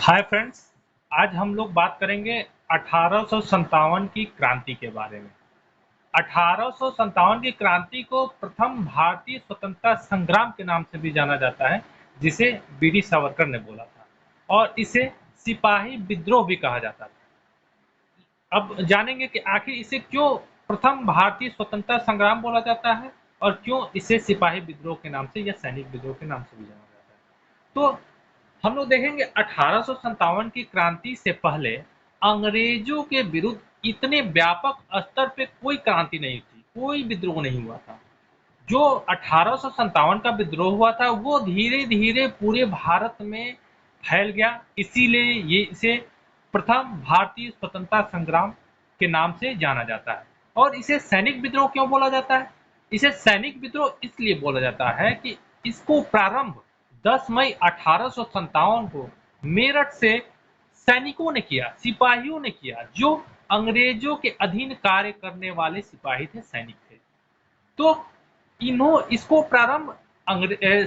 Hi friends. आज हम लोग बात करेंगे 1857 की क्रांति के बारे में। 1857 की क्रांति को प्रथम भारतीय स्वतंत्रता संग्राम के नाम से भी जाना जाता है, जिसे बीडी सावरकर ने बोला था, और इसे सिपाही विद्रोह भी कहा जाता था। अब जानेंगे कि आखिर इसे क्यों प्रथम भारतीय स्वतंत्रता संग्राम बोला जाता है और क्यों इसे सिपाही विद्रोह के नाम से या सैनिक विद्रोह के नाम से भी जाना जाता है। तो हम लोग देखेंगे 1857 की क्रांति से पहले अंग्रेजों के विरुद्ध इतने व्यापक स्तर पे कोई क्रांति नहीं थी, कोई विद्रोह नहीं हुआ था। जो 1857 का विद्रोह हुआ था वो धीरे धीरे पूरे भारत में फैल गया, इसीलिए ये इसे प्रथम भारतीय स्वतंत्रता संग्राम के नाम से जाना जाता है। और इसे सैनिक विद्रोह क्यों बोला जाता है? इसे सैनिक विद्रोह इसलिए बोला जाता है कि इसको प्रारंभ 10 मई 1857 को मेरठ से सैनिकों ने किया, सिपाहियों ने किया, जो अंग्रेजों के अधीन कार्य करने वाले सिपाही थे, सैनिक थे। तो इसको प्रारंभ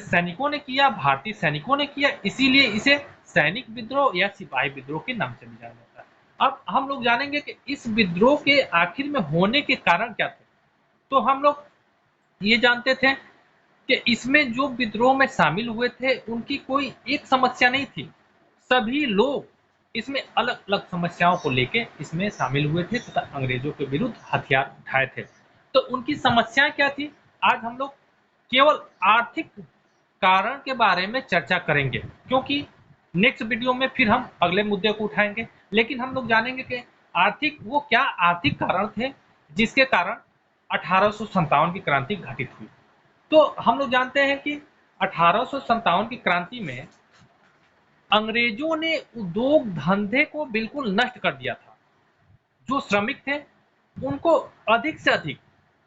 सैनिकों ने किया, भारतीय सैनिकों ने किया, इसीलिए इसे सैनिक विद्रोह या सिपाही विद्रोह के नाम से भी जाना जाता है। अब हम लोग जानेंगे कि इस विद्रोह के आखिर में होने के कारण क्या थे। तो हम लोग ये जानते थे कि इसमें जो विद्रोह में शामिल हुए थे उनकी कोई एक समस्या नहीं थी, सभी लोग इसमें अलग अलग समस्याओं को लेके इसमें शामिल हुए थे तथा अंग्रेजों के विरुद्ध हथियार उठाए थे। तो उनकी समस्याएं क्या थी, आज हम लोग केवल आर्थिक कारण के बारे में चर्चा करेंगे, क्योंकि नेक्स्ट वीडियो में फिर हम अगले मुद्दे को उठाएंगे। लेकिन हम लोग जानेंगे कि क्या आर्थिक कारण थे जिसके कारण 1857 की क्रांति घटित हुई। तो हम लोग जानते हैं कि 1857 की क्रांति में अंग्रेजों ने उद्योग धंधे को बिल्कुल नष्ट कर दिया था। जो श्रमिक थे उनको अधिक से अधिक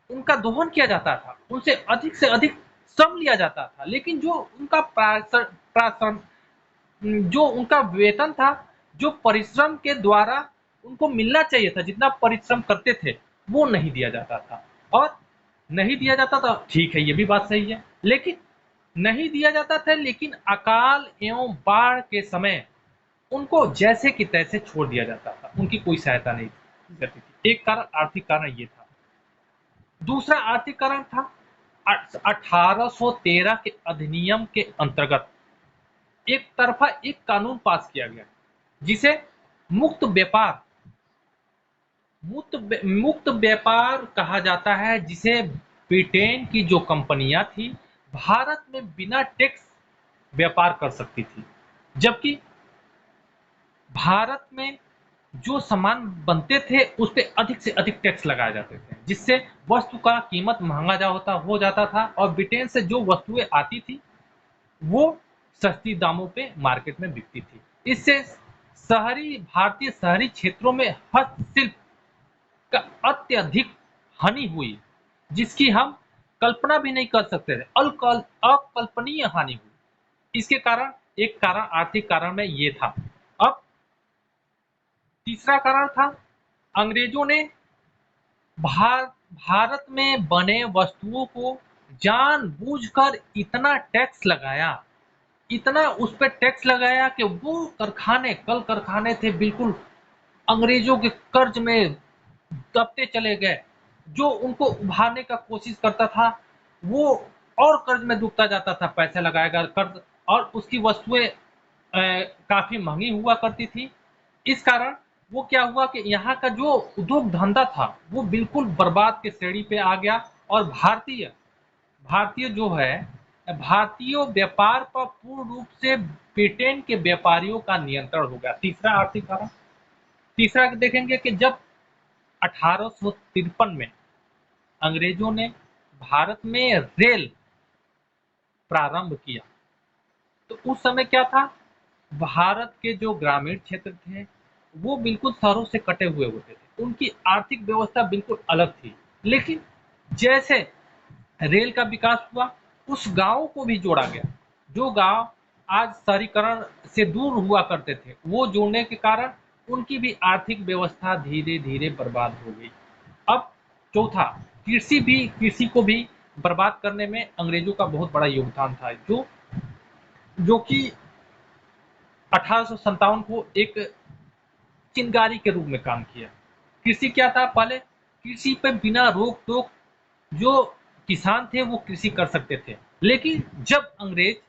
उनका दोहन किया जाता था, उनसे अधिक से अधिक श्रम लिया जाता था, लेकिन जो उनका वेतन था, जो परिश्रम के द्वारा उनको मिलना चाहिए था, जितना परिश्रम करते थे वो नहीं दिया जाता था। और नहीं दिया जाता था, ठीक है, ये भी बात सही है, लेकिन नहीं दिया जाता था, लेकिन अकाल एवं बाढ़ के समय उनको जैसे कि तैसे छोड़ दिया जाता था, उनकी कोई सहायता नहीं करती थी। एक कारण आर्थिक कारण ये था। दूसरा आर्थिक कारण था 1813 के अधिनियम के अंतर्गत एक तरफा एक कानून पास किया गया, जिसे मुक्त व्यापार मुक्त व्यापार कहा जाता है, जिसे ब्रिटेन की जो कंपनियां थी भारत में बिना टैक्स व्यापार कर सकती थी, जबकि भारत में जो सामान बनते थे उस पे अधिक से अधिक टैक्स लगाए जाते थे, जिससे वस्तु का कीमत महंगा हो जाता था और ब्रिटेन से जो वस्तुएं आती थी वो सस्ती दामों पे मार्केट में बिकती थी। इससे भारतीय शहरी क्षेत्रों में हस्तशिल्प का अत्यधिक हानि हुई, जिसकी हम कल्पना भी नहीं कर सकते थे। अकल्पनीय हानि हुई। इसके कारण एक कारण आर्थिक कारण में ये था। अब तीसरा कारण था, अंग्रेजों ने भारत में बने वस्तुओं को जानबूझकर इतना टैक्स लगाया, इतना उस पर टैक्स लगाया कि वो कल कारखाने थे बिल्कुल अंग्रेजों के कर्ज में दबते चले गए। जो उनको उभारने का कोशिश करता था वो और कर्ज में डूबता जाता था, पैसे लगाएगा कर्ज, और उसकी वस्तुएं काफी महंगी हुआ करती थी। इस कारण वो क्या हुआ कि यहाँ का जो उद्योग धंधा था वो बिल्कुल बर्बाद के श्रेणी पे आ गया, और भारतीय भारतीय जो है भारतीय व्यापार पर पूर्ण रूप से ब्रिटेन के व्यापारियों का नियंत्रण हो गया। तीसरा आर्थिक कारण, तीसरा देखेंगे कि जब 1853 में अंग्रेजों ने भारत में रेल प्रारंभ किया, तो उस समय क्या था, भारत के जो ग्रामीण क्षेत्र थे वो बिल्कुल शहरों से कटे हुए होते थे, उनकी आर्थिक व्यवस्था बिल्कुल अलग थी। लेकिन जैसे रेल का विकास हुआ, उस गांव को भी जोड़ा गया। जो गांव आज शहरीकरण से दूर हुआ करते थे वो जोड़ने के कारण उनकी भी आर्थिक व्यवस्था धीरे धीरे बर्बाद हो गई। अब चौथा, कृषि को भी बर्बाद करने में अंग्रेजों का बहुत बड़ा योगदान था, जो कि 1857 को एक चिंगारी के रूप में काम किया। कृषि क्या था? पहले कृषि पे बिना रोक टोक जो किसान थे वो कृषि कर सकते थे, लेकिन जब अंग्रेज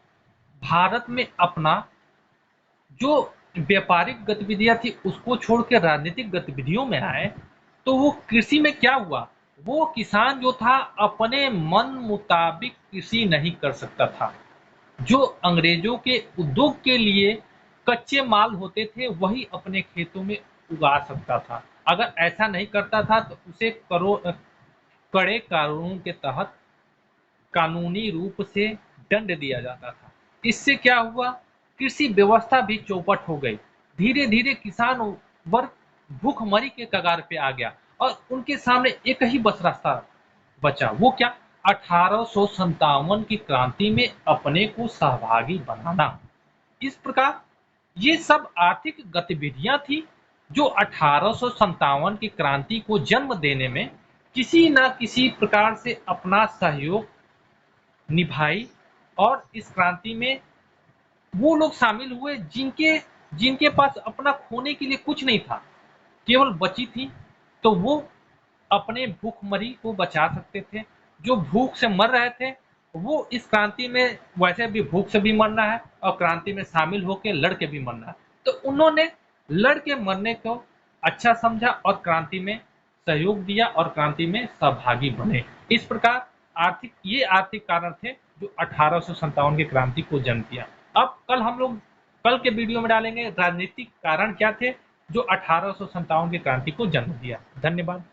भारत में अपना जो व्यापारिक गतिविधियां थी उसको छोड़ के राजनीतिक गतिविधियों में आए, तो वो कृषि में क्या हुआ, वो किसान जो था अपने मन मुताबिक कृषि नहीं कर सकता था। जो अंग्रेजों के उद्योग के लिए कच्चे माल होते थे वही अपने खेतों में उगा सकता था। अगर ऐसा नहीं करता था तो उसे कड़े कानून के तहत कानूनी रूप से दंड दिया जाता था। इससे क्या हुआ, कृषि व्यवस्था भी चौपट हो गई। धीरे धीरे किसान वर्ग भूखमरी के कगार पे आ गया और उनके सामने एक ही बस रास्ता बचा, वो क्या? 1857 की क्रांति में अपने को सहभागी बनाना। इस प्रकार ये सब आर्थिक गतिविधियां थी जो 1857 की क्रांति को जन्म देने में किसी न किसी प्रकार से अपना सहयोग निभाई। और इस क्रांति में वो लोग शामिल हुए जिनके जिनके पास अपना खोने के लिए कुछ नहीं था, केवल बची थी, तो वो अपने भूखमरी को बचा सकते थे। जो भूख से मर रहे थे वो इस क्रांति में वैसे भी भूख से भी मरना है और क्रांति में शामिल होकर लड़ के भी मरना है, तो उन्होंने लड़ के मरने को अच्छा समझा और क्रांति में सहयोग दिया और क्रांति में सहभागी बने। इस प्रकार ये आर्थिक कारण थे जो 1857 की क्रांति को जन्म दिया। अब कल के वीडियो में डालेंगे राजनीतिक कारण क्या थे जो 1857 की क्रांति को जन्म दिया। धन्यवाद।